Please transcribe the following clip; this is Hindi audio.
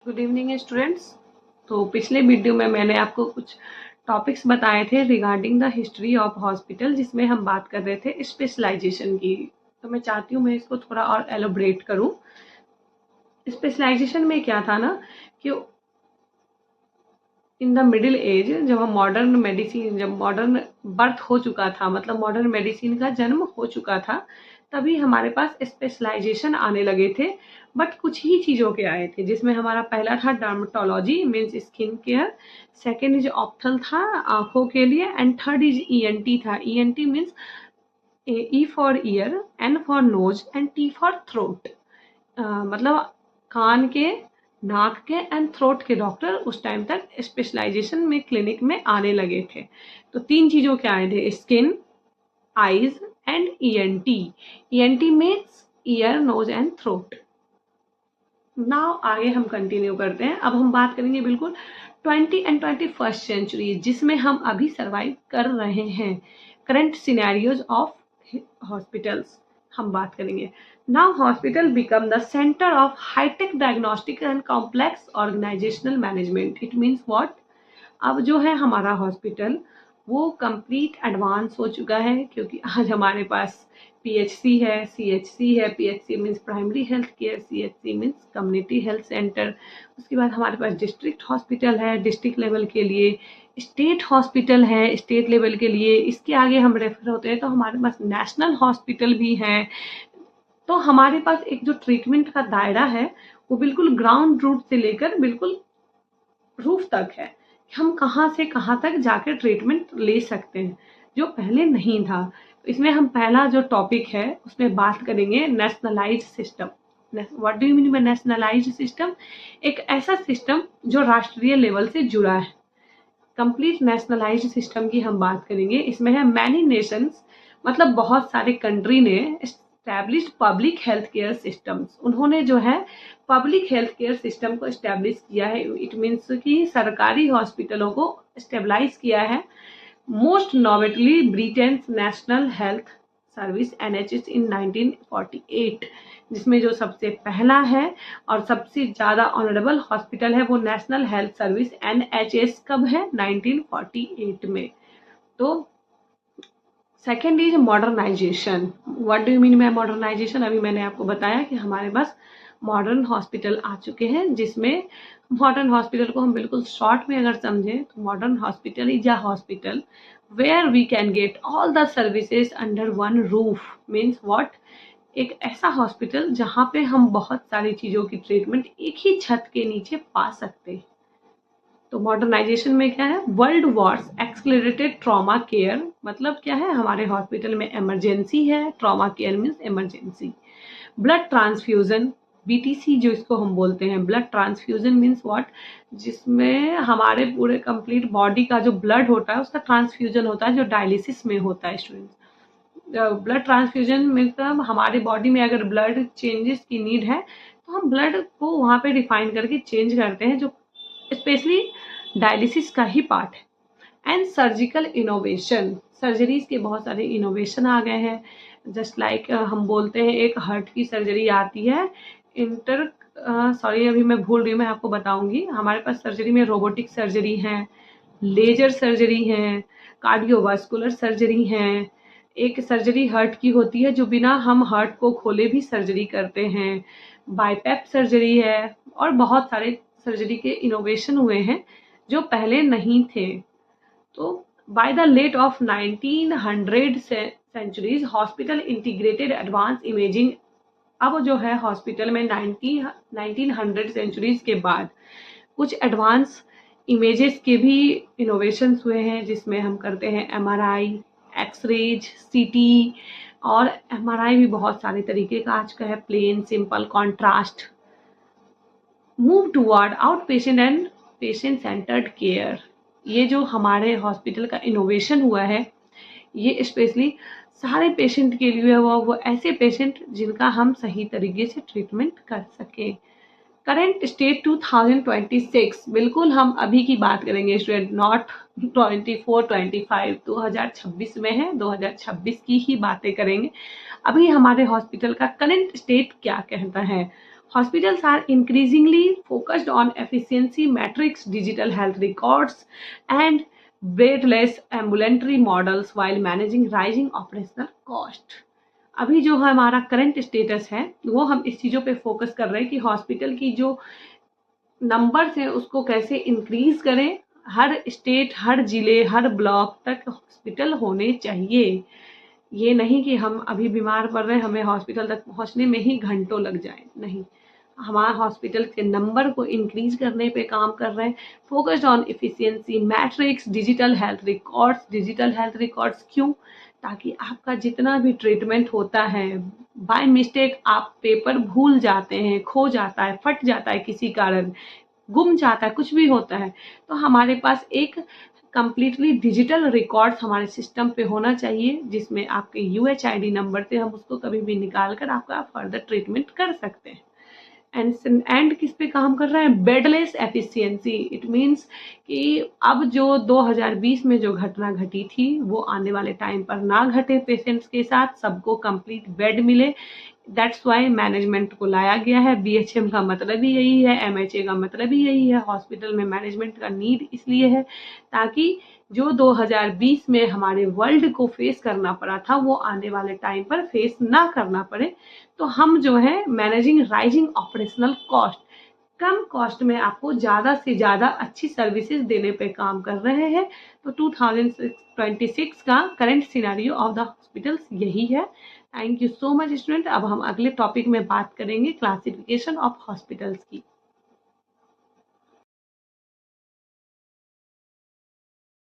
Good evening students. तो पिछले वीडियो में मैंने आपको कुछ टॉपिक्स बताए थे regarding the history of hospital, जिसमें हम बात कर रहे थे स्पेशलाइजेशन की। तो मैं चाहती हूँ मैं इसको थोड़ा और एलोबरेट करूँ। स्पेशलाइजेशन में क्या था ना कि इन द मिडिल एज, जब हम मॉडर्न मेडिसिन, जब मॉडर्न बर्थ हो चुका था, मतलब मॉडर्न मेडिसिन का जन्म हो चुका था, तभी हमारे पास स्पेशलाइजेशन आने लगे थे। बट कुछ ही चीज़ों के आए थे, जिसमें हमारा पहला था dermatology means skin care, second is ophthal था आंखों के लिए, एंड थर्ड इज ईएनटी था। ENT means E for ear, N for nose and T for throat. मतलब कान के, नाक के एंड थ्रोट के डॉक्टर उस टाइम तक स्पेशलाइजेशन में क्लिनिक में आने लगे थे। तो तीन चीज़ों के आए थे, skin, eyes and ENT. ENT means ear, nose and throat. Now आगे हम कंटिन्यू करते हैं। अब हम बात करेंगे बिल्कुल 20 एंड 21st सेंचुरी, जिसमें हम अभी सर्वाइव कर रहे हैं। करंट सिनेरियोज ऑफ हॉस्पिटल्स हम बात करेंगे। Now hospital become the centre of high tech diagnostic and complex organisational management. It means what, अब जो है हमारा हॉस्पिटल वो कंप्लीट एडवांस हो चुका है, क्योंकि आज हमारे पास पीएचसी है, सीएचसी है। PHC means primary health care, CHC means community health centre. उसके बाद हमारे पास डिस्ट्रिक्ट हॉस्पिटल है डिस्ट्रिक्ट लेवल के लिए, स्टेट हॉस्पिटल है स्टेट लेवल के लिए। इसके आगे हम रेफर होते हैं तो हमारे पास नेशनल हॉस्पिटल भी है। तो हमारे पास एक जो ट्रीटमेंट का दायरा है वो बिल्कुल ग्राउंड रूट से लेकर बिल्कुल रूफ तक है। हम कहाँ से कहाँ तक जाकर ट्रीटमेंट ले सकते हैं, जो पहले नहीं था। इसमें हम पहला जो टॉपिक है उसमें बात करेंगे nationalise system. What do you mean bye nationalise system? एक ऐसा सिस्टम जो राष्ट्रीय लेवल से जुड़ा है। कंप्लीट नेशनलाइज सिस्टम की हम बात करेंगे। इसमें है मैनी नेशंस, मतलब बहुत सारे कंट्री ने established public health care systems. उन्होंने जो है पब्लिक हेल्थ केयर सिस्टम को एस्टैब्लिश किया है। इट मीन्स कि सरकारी हॉस्पिटलों को स्टेबलाइज किया है। Most notably Britain National Health Service NHS in 1948, जिसमें जो सबसे पहला है और सबसे ज़्यादा ऑनरेबल हॉस्पिटल है वो नेशनल हेल्थ सर्विस एनएचएस कब है? 1948 में। तो second is modernisation. What do you mean by modernisation? अभी मैंने आपको बताया कि हमारे पास मॉडर्न हॉस्पिटल आ चुके हैं, जिसमें मॉडर्न हॉस्पिटल को हम बिल्कुल शॉर्ट में अगर समझें तो modern hospital is a hospital where we can get all the services under one roof. Means what, एक ऐसा हॉस्पिटल जहाँ पे हम बहुत सारी चीज़ों की ट्रीटमेंट एक ही छत के नीचे पा सकते हैं। तो मॉडर्नाइजेशन में क्या है? World Wars accelerated trauma care. मतलब क्या है, हमारे हॉस्पिटल में इमरजेंसी है, trauma care means emergency. Blood transfusion, BTC जो इसको हम बोलते हैं। ब्लड ट्रांसफ्यूजन मीन्स व्हाट, जिसमें हमारे पूरे कंप्लीट बॉडी का जो ब्लड होता है उसका ट्रांसफ्यूजन होता है, जो डायलिसिस में होता है स्टूडेंट्स। ब्लड ट्रांसफ्यूजन मतलब हमारे बॉडी में अगर ब्लड चेंजेस की नीड है तो हम ब्लड को वहाँ पे रिफाइन करके चेंज करते हैं, जो स्पेशली डायलिसिस का ही पार्ट है। एंड सर्जिकल इनोवेशन, सर्जरीज के बहुत सारे इनोवेशन आ गए हैं। जस्ट लाइक हम बोलते हैं एक हार्ट की सर्जरी आती है, सॉरी अभी मैं भूल रही हूँ, मैं आपको बताऊंगी। हमारे पास सर्जरी में रोबोटिक सर्जरी है, लेजर सर्जरी है, कार्डियोवास्कुलर सर्जरी है। एक सर्जरी हार्ट की होती है जो बिना हम हार्ट को खोले भी सर्जरी करते हैं, बाईपैप सर्जरी है। और बहुत सारे सर्जरी के इनोवेशन हुए हैं जो पहले नहीं थे। तो by the late of 1900 centuries hospital integrated advance imaging. अब जो है हॉस्पिटल में 1900 सेंचुरीज के बाद कुछ एडवांस इमेजेस के भी इनोवेशंस हुए हैं, जिसमें हम करते हैं एमआरआई, एक्सरेज, सीटी। और एमआरआई भी बहुत सारे तरीके का आज का है, plain, simple, contrast. Move toward out patient and patient centred care. ये जो हमारे हॉस्पिटल का इनोवेशन हुआ है ये स्पेशली सारे पेशेंट के लिए हुआ, वो ऐसे पेशेंट जिनका हम सही तरीके से ट्रीटमेंट कर सके। करंट स्टेट 2026, बिल्कुल हम अभी की बात करेंगे स्टूडेंट, नॉट 24-25, 2026 में है, 2026 की ही बातें करेंगे। अभी हमारे हॉस्पिटल का करंट स्टेट क्या कहता है? Hospitals are increasingly focused on efficiency metrics, digital health records, and bedless ambulatory models while managing rising operational cost. अभी जो हमारा करंट स्टेटस है वो हम इस चीज़ों पे फोकस कर रहे हैं कि हॉस्पिटल की जो नंबर्स हैं उसको कैसे इंक्रीज करें। हर स्टेट, हर जिले, हर ब्लॉक तक हॉस्पिटल होने चाहिए। ये नहीं कि हम अभी बीमार पड़ रहे हैं, हमें हॉस्पिटल तक पहुंचने में ही घंटों लग जाए, नहीं। हमारा हॉस्पिटल के नंबर को इंक्रीज करने पे काम कर रहे हैं। Focused on efficiency matrix, digital health records. Digital health records क्यों? ताकि आपका जितना भी ट्रीटमेंट होता है, बाय मिस्टेक आप पेपर भूल जाते हैं, खो जाता है, फट जाता है, किसी कारण गुम जाता है, कुछ भी होता है, तो हमारे पास एक कंप्लीटली डिजिटल रिकॉर्ड्स हमारे सिस्टम पे होना चाहिए, जिसमें आपके यूएचआईडी नंबर से हम उसको कभी भी निकाल कर आपका फर्दर ट्रीटमेंट कर सकते हैं। एंड किस पे काम कर रहा है? बेडलेस एफिशिएंसी। इट मीन्स कि अब जो 2020 में जो घटना घटी थी वो आने वाले टाइम पर ना घटे, पेशेंट्स के साथ सबको कंप्लीट बेड मिले। दैट्स वाई मैनेजमेंट को लाया गया है। बीएचएम का मतलब ही यही है, एमएचए का मतलब ही यही है। हॉस्पिटल में मैनेजमेंट का नीड इसलिए है ताकि जो 2020 में हमारे वर्ल्ड को फेस करना पड़ा था वो आने वाले टाइम पर फेस ना करना पड़े। तो हम जो है मैनेजिंग राइजिंग ऑपरेशनल कॉस्ट, कम कॉस्ट में आपको ज़्यादा से ज़्यादा अच्छी सर्विसेज देने पे काम कर रहे हैं। तो 2026 का current scenario of the hospitals यही है। Thank you so much student. अब हम अगले टॉपिक में बात करेंगे क्लासिफिकेशन ऑफ हॉस्पिटल्स की।